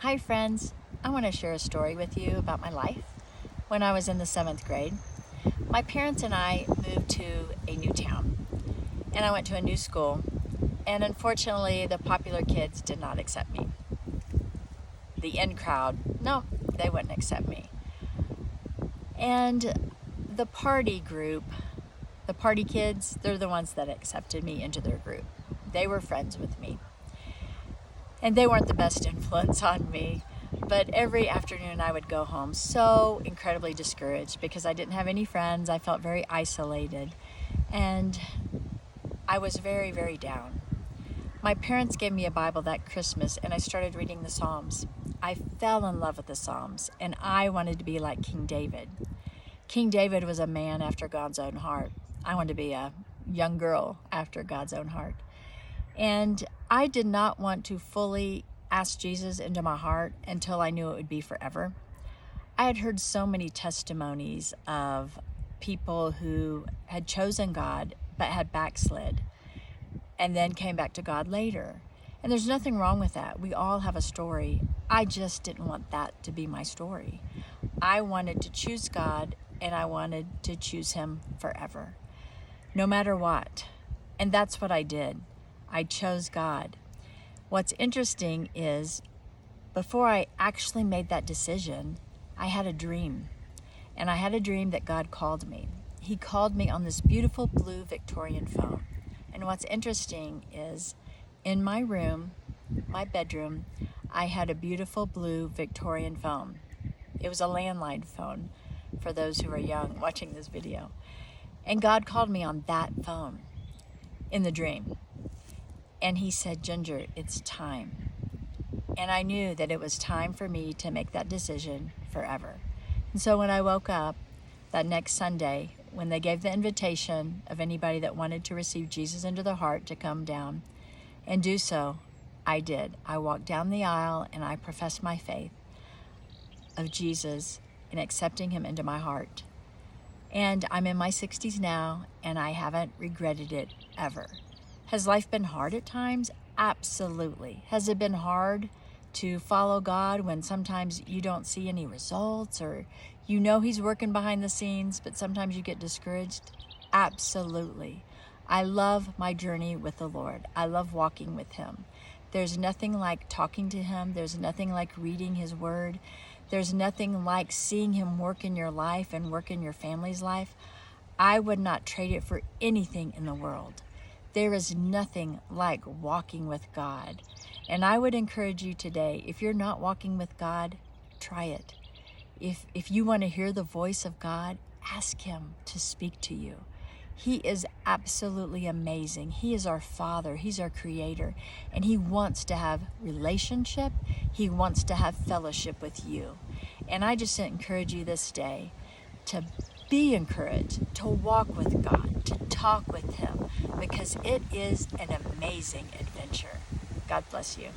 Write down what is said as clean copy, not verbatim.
Hi friends, I want to share a story with you about my life when I was in the 7th grade. My parents and I moved to a new town and I went to a new school, and unfortunately the popular kids did not accept me. The in crowd, no, they wouldn't accept me. And the party group, the party kids, they're the ones that accepted me into their group. They were friends with me. And they weren't the best influence on me. But every afternoon I would go home so incredibly discouraged because I didn't have any friends. I felt very isolated and I was very, very down. My parents gave me a Bible that Christmas and I started reading the Psalms. I fell in love with the Psalms and I wanted to be like King David. King David was a man after God's own heart. I wanted to be a young girl after God's own heart. And I did not want to fully ask Jesus into my heart until I knew it would be forever. I had heard so many testimonies of people who had chosen God but had backslid and then came back to God later. And there's nothing wrong with that. We all have a story. I just didn't want that to be my story. I wanted to choose God and I wanted to choose Him forever, no matter what. And that's what I did. I chose God. What's interesting is before I actually made that decision, I had a dream. And I had a dream that God called me. He called me on this beautiful blue Victorian phone. And what's interesting is in my room, my bedroom, I had a beautiful blue Victorian phone. It was a landline phone for those who are young watching this video. And God called me on that phone in the dream. And He said, Ginger, it's time. And I knew that it was time for me to make that decision forever. And so when I woke up that next Sunday, when they gave the invitation of anybody that wanted to receive Jesus into their heart to come down and do so, I did. I walked down the aisle and I professed my faith of Jesus and accepting Him into my heart. And I'm in my 60s now and I haven't regretted it ever. Has life been hard at times? Absolutely. Has it been hard to follow God when sometimes you don't see any results or you know He's working behind the scenes, but sometimes you get discouraged? Absolutely. I love my journey with the Lord. I love walking with Him. There's nothing like talking to Him. There's nothing like reading His Word. There's nothing like seeing Him work in your life and work in your family's life. I would not trade it for anything in the world. There is nothing like walking with God. And I would encourage you today, if you're not walking with God, try it. If you want to hear the voice of God, ask Him to speak to you. He is absolutely amazing. He is our Father. He's our Creator. And He wants to have relationship. He wants to have fellowship with you. And I just encourage you this day to be encouraged, to walk with God, to talk with Him, because it is an amazing adventure. God bless you.